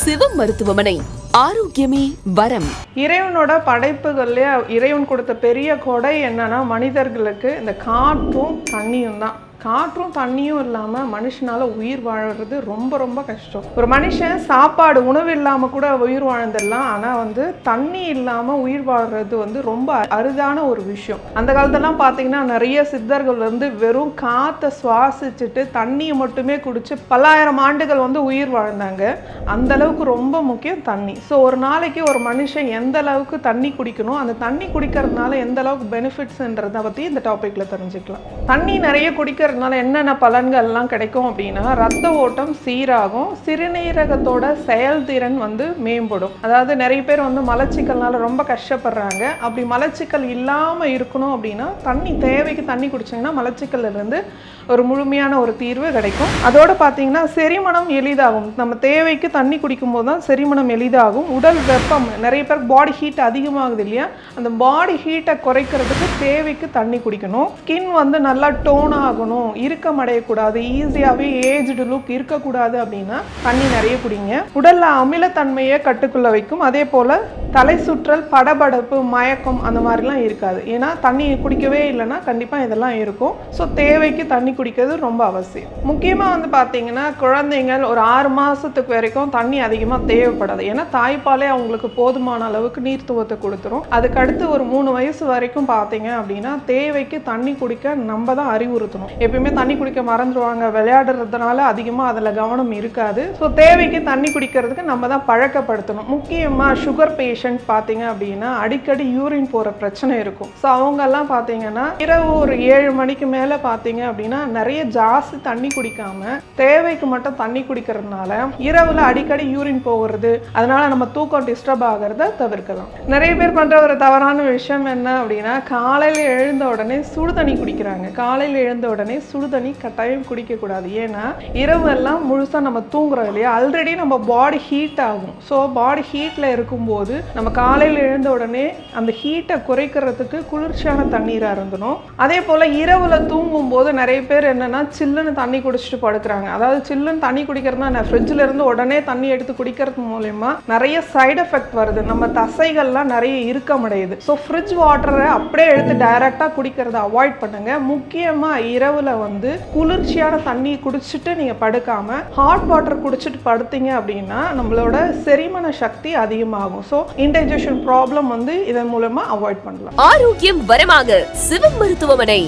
சிவம் மருத்துவமனை. ஆரோக்கியமே வரம். இறைவனோட படைப்புகள்லயே இறைவன் கொடுத்த பெரிய கொடை என்னன்னா மனிதர்களுக்கு இந்த காற்றும் தண்ணியும் தான். காற்றும் தண்ணியும் இல்லாமல் மனுஷனால் உயிர் வாழறது ரொம்ப ரொம்ப கஷ்டம். ஒரு மனுஷன் சாப்பாடு உணவு இல்லாமல் கூட உயிர் வாழ்ந்துடலாம், ஆனால் தண்ணி இல்லாமல் உயிர் வாழ்றது ரொம்ப அரிதான ஒரு விஷயம். அந்த காலத்தெல்லாம் பார்த்தீங்கன்னா நிறைய சித்தர்கள் வெறும் காற்றை சுவாசிச்சுட்டு தண்ணியை மட்டுமே குடிச்சு பல்லாயிரம் ஆண்டுகள் உயிர் வாழ்ந்தாங்க. அந்த அளவுக்கு ரொம்ப முக்கியம் தண்ணி. ஸோ ஒரு நாளைக்கு ஒரு மனுஷன் எந்த அளவுக்கு தண்ணி குடிக்கணும், அந்த தண்ணி குடிக்கிறதுனால எந்த அளவுக்கு பெனிஃபிட்ஸ்ன்றதை பற்றி இந்த டாப்பிக்கில் தெரிஞ்சுக்கலாம். தண்ணி நிறைய குடிக்கிறதுனால என்னென்ன பலன்கள்லாம் கிடைக்கும் அப்படின்னா, ரத்த ஓட்டம் சீராகும், சிறுநீரகத்தோட செயல்திறன் மேம்படும். அதாவது நிறைய பேர் மலச்சிக்கல்னால ரொம்ப கஷ்டப்படுறாங்க. அப்படி மலச்சிக்கல் இல்லாமல் இருக்கணும் அப்படின்னா தேவைக்கு தண்ணி குடிச்சிங்கன்னா மலச்சிக்கல்ல இருந்து ஒரு முழுமையான ஒரு தீர்வு கிடைக்கும். அதோட பார்த்தீங்கன்னா செரிமணம் எளிதாகும். நம்ம தேவைக்கு தண்ணி குடிக்கும் போது தான் செரிமணம் எளிதாகும். உடல் வெப்பம், நிறைய பேருக்கு பாடி ஹீட் அதிகமாகுது இல்லையா, அந்த பாடி ஹீட்டை குறைக்கிறதுக்கு தேவைக்கு தண்ணி குடிக்கணும். ஸ்கின் நல்லா டோன் ஆகணும், இறுக்கம் அடையக்கூடாது, ஈஸியாகவே ஏஜ்டு லுக் இருக்கக்கூடாது அப்படின்னா தண்ணி நிறைய குடிங்க. உடல்ல அமிலத்தன்மையை கட்டுக்குள்ள வைக்கும். அதே போல தலை சுற்றல், படபடப்பு, மயக்கம் அந்த மாதிரிலாம் இருக்காது. ஏன்னா தண்ணி குடிக்கவே இல்லைன்னா கண்டிப்பாக இதெல்லாம் இருக்கும். ஸோ தேவைக்கு தண்ணி குடிக்கிறது ரொம்ப அவசியம். முக்கியமாக பார்த்தீங்கன்னா குழந்தைங்கள் ஒரு 6 மாதத்துக்கு வரைக்கும் தண்ணி அதிகமாக தேவைப்படாது. ஏன்னா தாய்ப்பாலே அவங்களுக்கு போதுமான அளவுக்கு நீர்த்துவத்தை கொடுத்துரும். அதுக்கடுத்து ஒரு 3 வயசு வரைக்கும் பார்த்தீங்க அப்படின்னா தேவைக்கு தண்ணி குடிக்க நம்ம தான் அறிவுறுத்தணும். எப்பயுமே தண்ணி குடிக்க மறந்துடுவாங்க, விளையாடுறதுனால அதிகமாக அதில் கவனம் இருக்காது. ஸோ தேவைக்கு தண்ணி குடிக்கிறதுக்கு நம்ம தான் பழக்கப்படுத்தணும். முக்கியமாக சுகர் பேஷண்ட் பார்த்தீங்க அப்படின்னா அடிக்கடி யூரின் போகிற பிரச்சனை இருக்கும். ஸோ அவங்கெல்லாம் பார்த்தீங்கன்னா இரவு ஒரு 7 மணிக்கு மேலே பார்த்தீங்க அப்படின்னா நிறைய ஜாஸ்தி தண்ணி குடிக்காம தேவைக்கு மட்டும் தண்ணி குடிக்கிறதுனால இரவுல அடிக்கடி யூரின் போகிறது, அதனால நம்ம தூக்கம் டிஸ்டர்ப் ஆகிறத தவிர்க்கலாம். நிறைய பேர் பண்ற ஒரு தவறான விஷயம் என்ன அப்படின்னா, காலையில் எழுந்த உடனே சுடு தண்ணி குடிக்கிறாங்க. காலையில் எழுந்த உடனே சுடு தண்ணி கட்டாயம் குடிக்க கூடாது. ஏன்னா இரவு எல்லாம் முழுசா நம்ம தூங்குறோம் இல்லையா, ஆல்ரெடி நம்ம பாடி ஹீட் ஆகும். ஸோ பாடி ஹீட்ல இருக்கும்போது நம்ம காலையில் எழுந்த உடனே அந்த ஹீட்டை குறைக்கிறதுக்கு குளிர்ச்சியான தண்ணீராக இருந்தணும். அதே போல இரவுல தூங்கும் போது நிறைய பேர் என்னன்னா சில்லுன்னு தண்ணி குடிச்சிட்டு படுக்கிறாங்க. அதாவது சில்லுன்னு தண்ணி குடிக்கிறதுனா ஃப்ரிட்ஜில் இருந்து உடனே தண்ணி எடுத்து குடிக்கிறது மூலமா நிறைய சைடு எஃபெக்ட் வருது. நம்ம தசைகள்லாம் நிறைய இறுக்கமடையுது. ஸோ ஃப்ரிட்ஜ் வாட்டரை அப்படியே எடுத்து டைரக்டாக குடிக்கிறத அவாய்ட் பண்ணுங்க. முக்கியமாக இரவுல குளிர்ச்சியான தண்ணி குடிச்சிட்டு நீங்க படுக்காம ஹாட் வாட்டர் குடிச்சிட்டு படுத்தீங்க அப்படின்னா நம்மளோட செரிமன சக்தி அதிகமாகும். ஸோ இன்டைஜஷன் ப்ராப்ளம் இதன் மூலமா அவாய்ட் பண்ணலாம். ஆரோக்கியம் வரமாக சிவம் மருத்துவமனை.